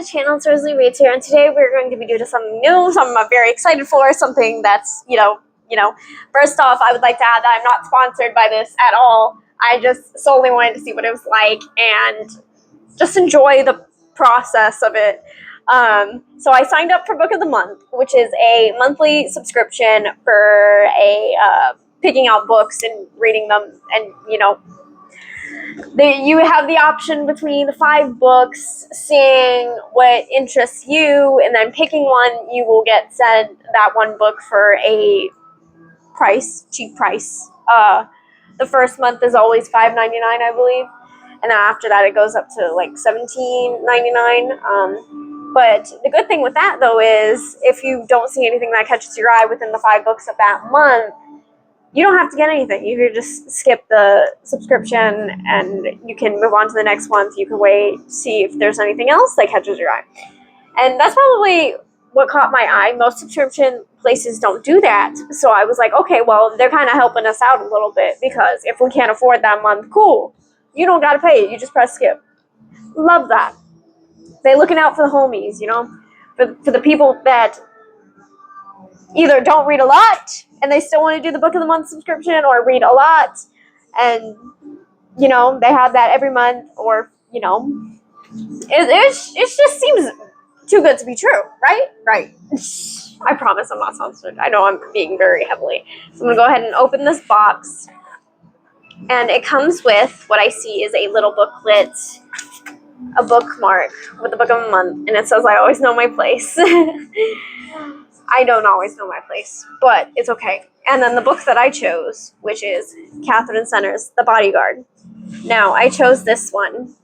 the channel. It's Rosalie Reads here, and today we're going to be doing something new, something I'm very excited for, something that's, first off, I would like to add that I'm not sponsored by this at all. I just solely wanted to see what it was like and just enjoy the process of it. So I signed up for Book of the Month, which is a monthly subscription for picking out books and reading them, and you have the option between the 5 books, seeing what interests you, and then picking one. You will get sent that one book for a cheap price. The first month is always $5.99, I believe, and then after that it goes up to like $17.99. But the good thing with that, though, is if you don't see anything that catches your eye within the 5 books of that month, you don't have to get anything. You can just skip the subscription and you can move on to the next month. You can wait, see if there's anything else that catches your eye. And that's probably what caught my eye. Most subscription places don't do that. So I was like, okay, well, they're kind of helping us out a little bit, because if we can't afford that month, cool. You don't got to pay it. You just press skip. Love that. They're looking out for the homies, for the people that either don't read a lot and they still want to do the Book of the Month subscription, or read a lot and, they have that every month, or, it just seems too good to be true, right? Right. I promise I'm not sponsored. I know I'm being very heavily. So I'm going to go ahead and open this box. And it comes with what I see is a little booklet, a bookmark with the Book of the Month, and it says, I always know my place. I don't always know my place, but it's okay. And then the book that I chose, which is Katherine Center's The Bodyguard. Now, I chose this one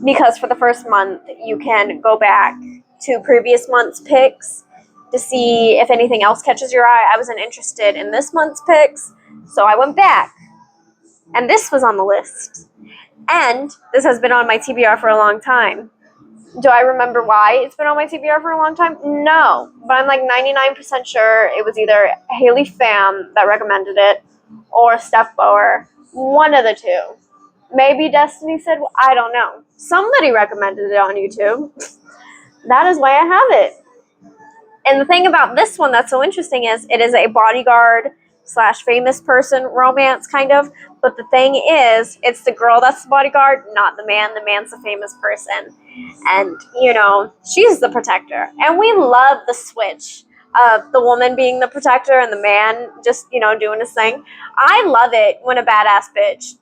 because for the first month, you can go back to previous month's picks to see if anything else catches your eye. I wasn't interested in this month's picks, so I went back. And this was on the list. And this has been on my TBR for a long time. Do I remember why it's been on my TBR for a long time? No. But I'm like 99% sure it was either Haley Pham that recommended it or Steph Bower. One of the two. Maybe Destiny said, I don't know. Somebody recommended it on YouTube. That is why I have it. And the thing about this one that's so interesting is it is a bodyguard / famous person romance, kind of. But the thing is, it's the girl that's the bodyguard, not the man. The man's the famous person. And, she's the protector. And we love the switch of the woman being the protector and the man just, doing his thing. I love it when a badass bitch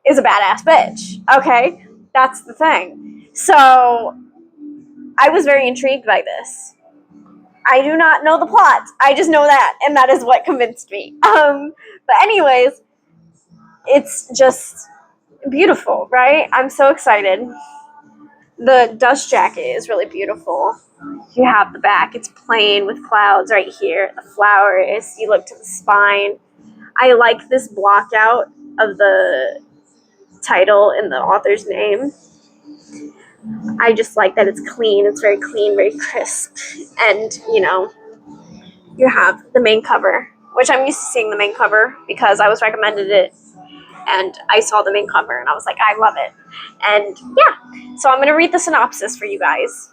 is a badass bitch. Okay? That's the thing. So I was very intrigued by this. I do not know the plot. I just know that, and that is what convinced me. But anyways, it's just beautiful, right? I'm so excited. The dust jacket is really beautiful. You have the back. It's plain with clouds right here. The flowers. You look to the spine. I like this block out of the title and the author's name. I just like that it's clean. It's very clean, very crisp. And, you have the main cover, which I'm used to seeing the main cover because I was recommended it. And I saw the main cover and I was like, I love it. And yeah, so I'm going to read the synopsis for you guys.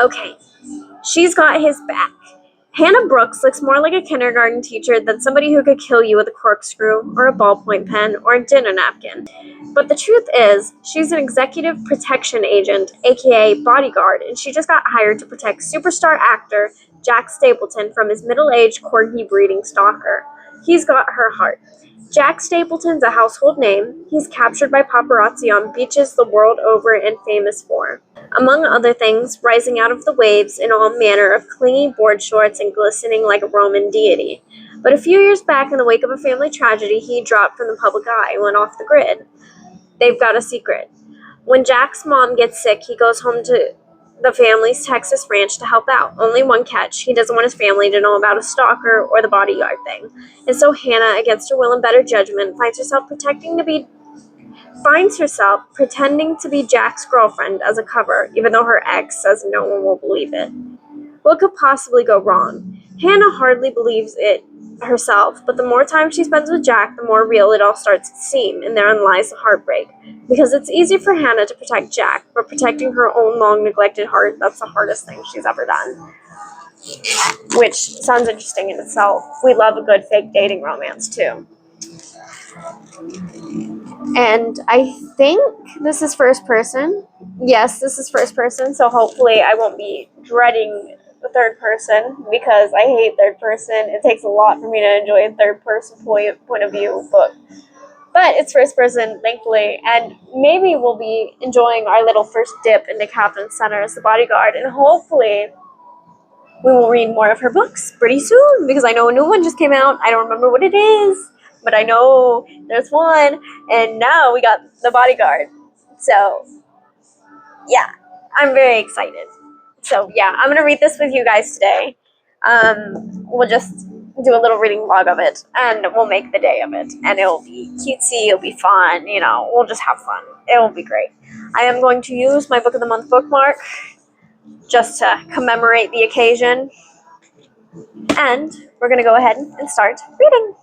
Okay. She's got his back. Hannah Brooks looks more like a kindergarten teacher than somebody who could kill you with a corkscrew or a ballpoint pen or a dinner napkin. But the truth is, she's an executive protection agent, aka bodyguard, and she just got hired to protect superstar actor Jack Stapleton from his middle-aged corgi breeding stalker. He's got her heart. Jack Stapleton's a household name. He's captured by paparazzi on beaches the world over and famous for, among other things, rising out of the waves in all manner of clingy board shorts and glistening like a Roman deity. But a few years back, in the wake of a family tragedy, he dropped from the public eye and went off the grid. They've got a secret. When Jack's mom gets sick, he goes home to the family's Texas ranch to help out. Only one catch. He doesn't want his family to know about a stalker or the bodyguard thing. And so Hannah, against her will and better judgment, finds herself pretending to be Jack's girlfriend as a cover, even though her ex says no one will believe it. What could possibly go wrong? Hannah hardly believes it herself, but the more time she spends with Jack, the more real it all starts to seem, and therein lies the heartbreak. Because it's easy for Hannah to protect Jack, but protecting her own long-neglected heart, that's the hardest thing she's ever done. Which sounds interesting in itself. We love a good fake dating romance, too. And I think this is first person. Yes, this is first person, so hopefully I won't be dreading the third person, because I hate third person. It takes a lot for me to enjoy a third person point of view book. But it's first person, thankfully, and maybe we'll be enjoying our little first dip into Katherine Center as the bodyguard, and hopefully we will read more of her books pretty soon, because I know a new one just came out. I don't remember what it is, but I know there's one, and now we got the bodyguard. So, yeah, I'm very excited. So, yeah, I'm going to read this with you guys today. We'll just do a little reading vlog of it, and we'll make the day of it, and it'll be cutesy, it'll be fun, you know, we'll just have fun. It will be great. I am going to use my Book of the Month bookmark just to commemorate the occasion, and we're going to go ahead and start reading.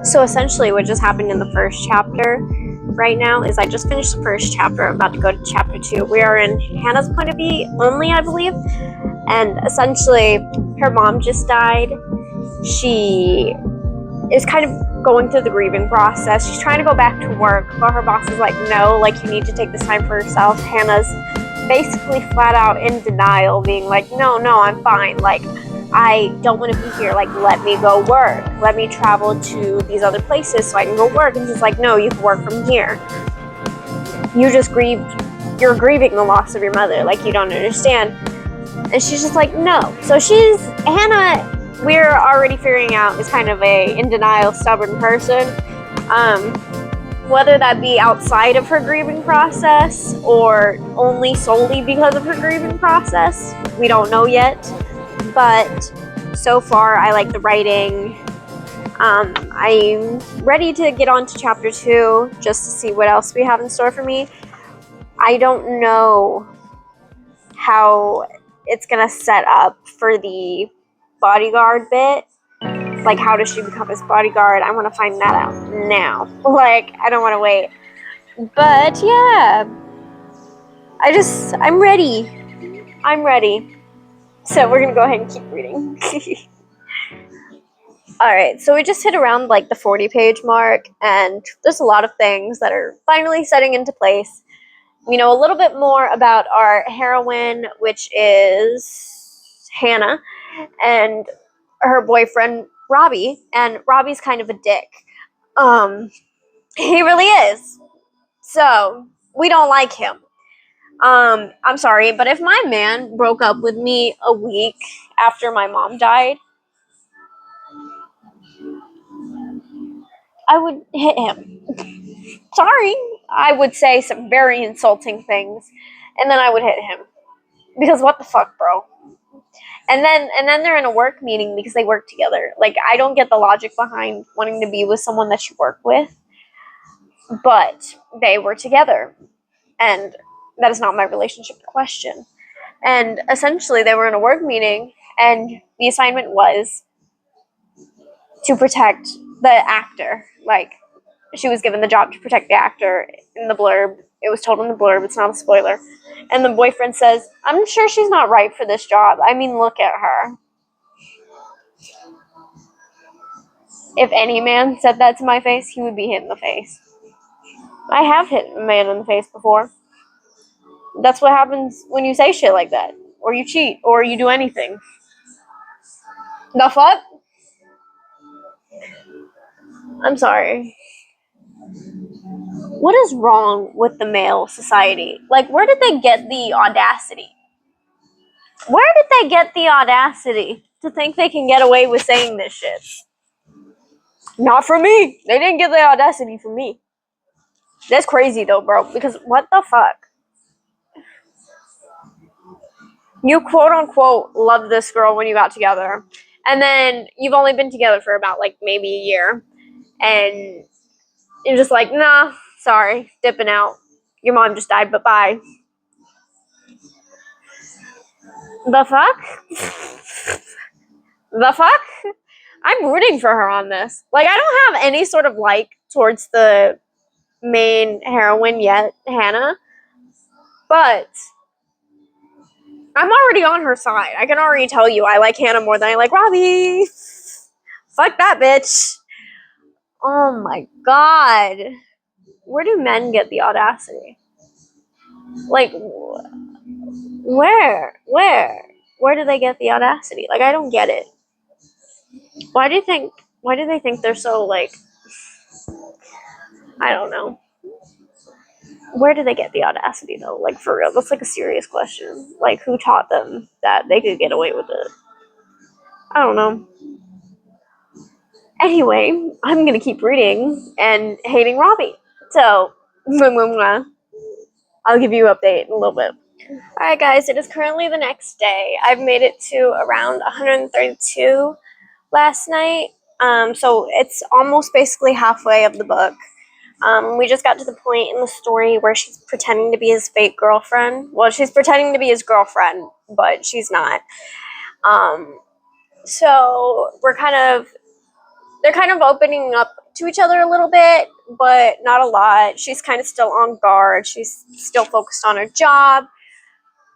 So essentially what just happened in the first chapter right now is I just finished the first chapter. I'm about to go to chapter 2. We are in Hannah's point of view only, I believe. And essentially her mom just died. She is kind of going through the grieving process. She's trying to go back to work, but her boss is like, no, like, you need to take this time for yourself. Hannah's basically flat out in denial, being like, no, I'm fine. Like, I don't want to be here. Like, let me go work. Let me travel to these other places so I can go work. And she's like, no, you can work from here. You're grieving the loss of your mother. Like, you don't understand. And she's just like, no. So Hannah, we're already figuring out, is kind of a in denial, stubborn person. Whether that be outside of her grieving process or only solely because of her grieving process, we don't know yet. But so far, I like the writing. I'm ready to get on to chapter 2 just to see what else we have in store for me. I don't know how it's gonna set up for the bodyguard bit. Like, how does she become his bodyguard? I want to find that out now. Like, I don't want to wait. But yeah, I'm ready. I'm ready. So we're gonna go ahead and keep reading. All right, so we just hit around like the 40-page mark, and there's a lot of things that are finally setting into place. We know a little bit more about our heroine, which is Hannah, and her boyfriend Robbie, and Robbie's kind of a dick. He really is. So we don't like him. I'm sorry, but if my man broke up with me a week after my mom died, I would hit him. Sorry. I would say some very insulting things, and then I would hit him. Because what the fuck, bro? And then they're in a work meeting because they work together. Like, I don't get the logic behind wanting to be with someone that you work with, but they were together, and that is not my relationship question. And essentially, they were in a work meeting, and the assignment was to protect the actor. Like, she was given the job to protect the actor in the blurb. It was told in the blurb, it's not a spoiler. And the boyfriend says, I'm sure she's not right for this job. I mean, look at her. If any man said that to my face, he would be hit in the face. I have hit a man in the face before. That's what happens when you say shit like that. Or you cheat. Or you do anything. The fuck? I'm sorry. What is wrong with the male society? Like, where did they get the audacity? Where did they get the audacity to think they can get away with saying this shit? Not from me. They didn't get the audacity from me. That's crazy though, bro. Because what the fuck? You quote unquote loved this girl when you got together. And then you've only been together for about like maybe a year. And you're just like, nah, sorry, dipping out. Your mom just died, but bye. The fuck? The fuck? I'm rooting for her on this. Like, I don't have any sort of like towards the main heroine yet, Hannah. But I'm already on her side. I can already tell you I like Hannah more than I like Robbie. Fuck that bitch. Oh my god. Where do men get the audacity? Like, where? Where do they get the audacity? Like, I don't get it. Why do they think they're so, like, I don't know. Where do they get the audacity, though? Like, for real. That's, like, a serious question. Like, who taught them that they could get away with it? I don't know. Anyway, I'm gonna keep reading and hating Robbie. So, I'll give you an update in a little bit. Alright, guys, it is currently the next day. I've made it to around 132 last night. So it's almost basically halfway of the book. We just got to the point in the story where she's pretending to be his fake girlfriend. Well, she's pretending to be his girlfriend, but she's not. So they're kind of opening up to each other a little bit, but not a lot. She's kind of still on guard. She's still focused on her job.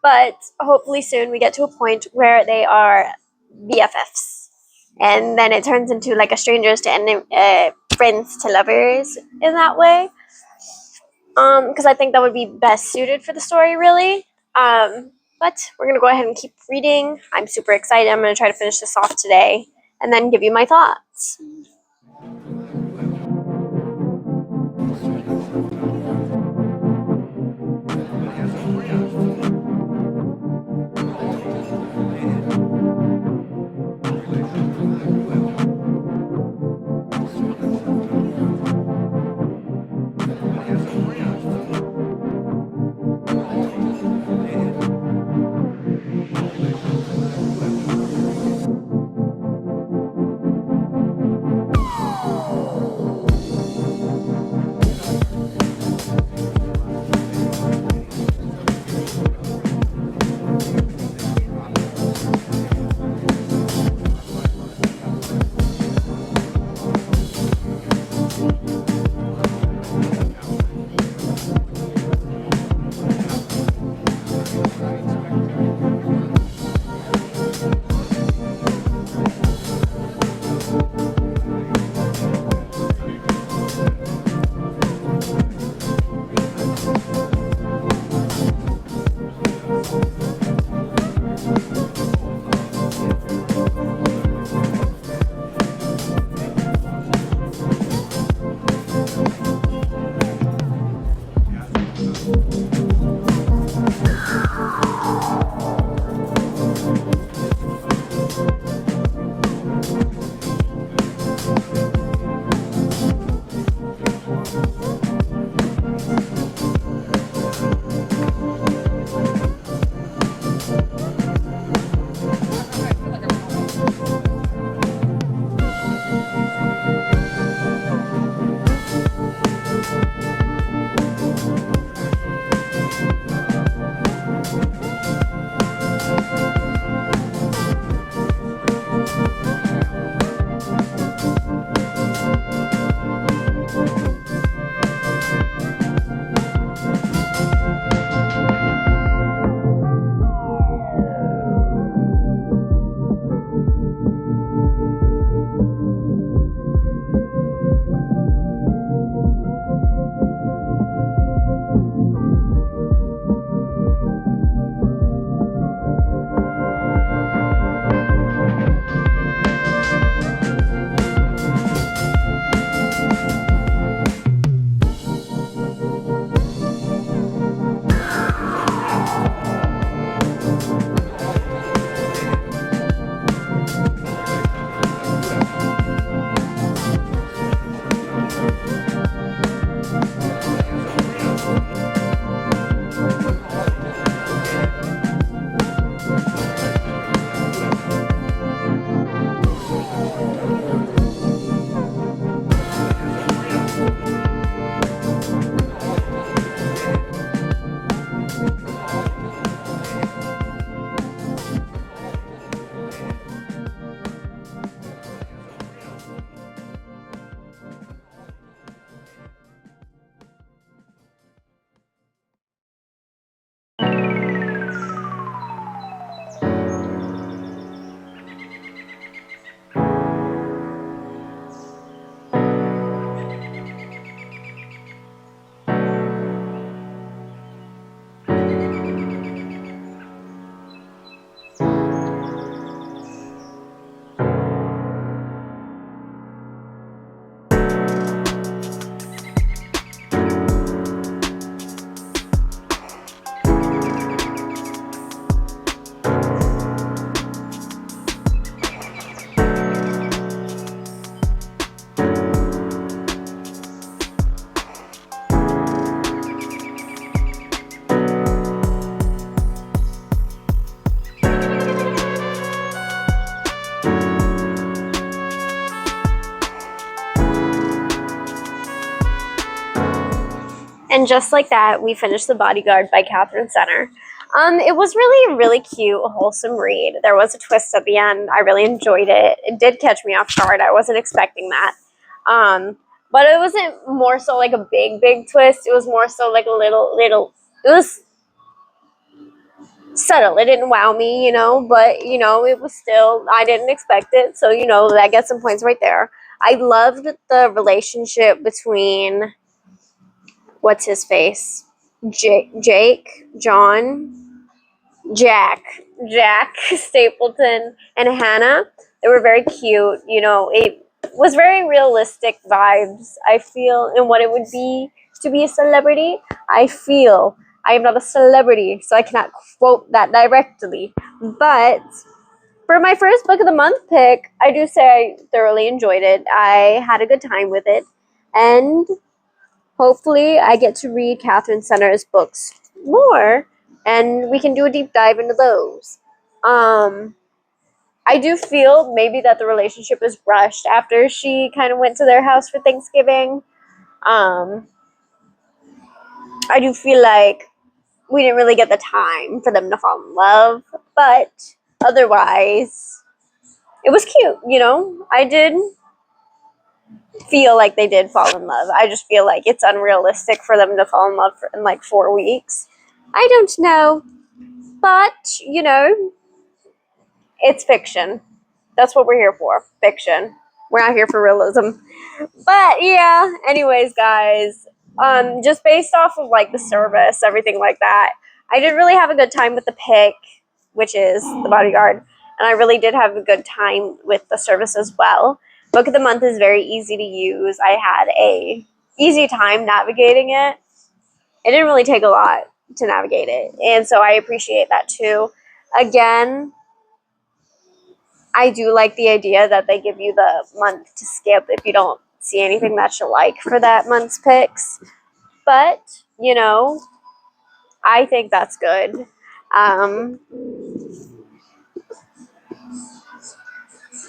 But hopefully soon we get to a point where they are BFFs. And then it turns into like a strangers to friends to lovers in that way. Because I think that would be best suited for the story, really. But we're going to go ahead and keep reading. I'm super excited. I'm going to try to finish this off today and then give you my thoughts. And just like that, we finished The Bodyguard by Katherine. It was really a really cute, wholesome read. There was a twist at the end. I really enjoyed it. It did catch me off guard. I wasn't expecting that. But it wasn't more so like a big twist. It was more so like a little. It was subtle. It didn't wow me, but it was still. I didn't expect it, so that gets some points right there. I loved the relationship between what's his face, Jack Stapleton, and Hannah. They were very cute. It was very realistic vibes, I feel, in what it would be to be a celebrity. I feel I am not a celebrity, so I cannot quote that directly. But for my first book of the month pick, I do say I thoroughly enjoyed it. I had a good time with it. And hopefully I get to read Katherine Center's books more, and we can do a deep dive into those. I do feel maybe that the relationship is rushed after she kind of went to their house for Thanksgiving. I do feel like we didn't really get the time for them to fall in love, but otherwise, it was cute, I did feel like they did fall in love. I just feel like it's unrealistic for them to fall in love in like 4 weeks. I don't know, but it's fiction. That's what we're here for. Fiction. We're not here for realism. But yeah, anyways, guys, just based off of like the service, everything like that, I did really have a good time with the pick, which is The Bodyguard, and I really did have a good time with the service as well. Book of the month is very easy to use. I had a easy time navigating it. It didn't really take a lot to navigate it, and so I appreciate that too. Again, I do like the idea that they give you the month to skip if you don't see anything that you like for that month's picks. But, I think that's good.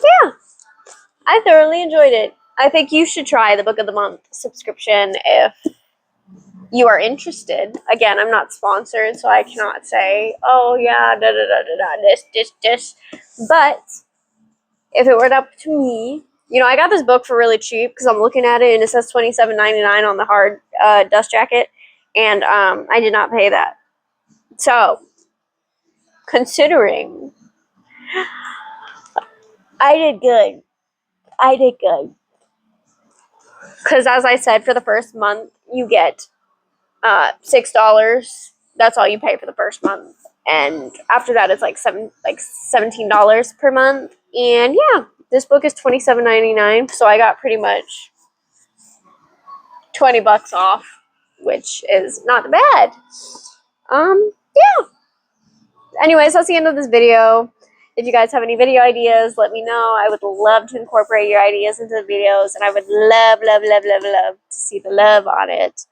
Yeah, I thoroughly enjoyed it. I think you should try the Book of the Month subscription if you are interested. Again, I'm not sponsored, so I cannot say, oh yeah, this. But if it were up to me, I got this book for really cheap because I'm looking at it and it says $27.99 on the hard dust jacket, and I did not pay that. So, considering, I did good. Because as I said, for the first month, you get $6. That's all you pay for the first month, and after that, it's like $17 per month. And yeah, this book is $27.99, so I got pretty much $20 off, which is not bad. Yeah. Anyways, that's the end of this video. If you guys have any video ideas, let me know. I would love to incorporate your ideas into the videos, and I would love to see the love on it.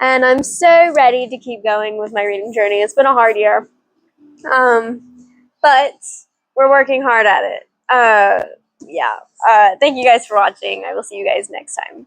And I'm so ready to keep going with my reading journey. It's been a hard year. But we're working hard at it. Yeah. Thank you guys for watching. I will see you guys next time.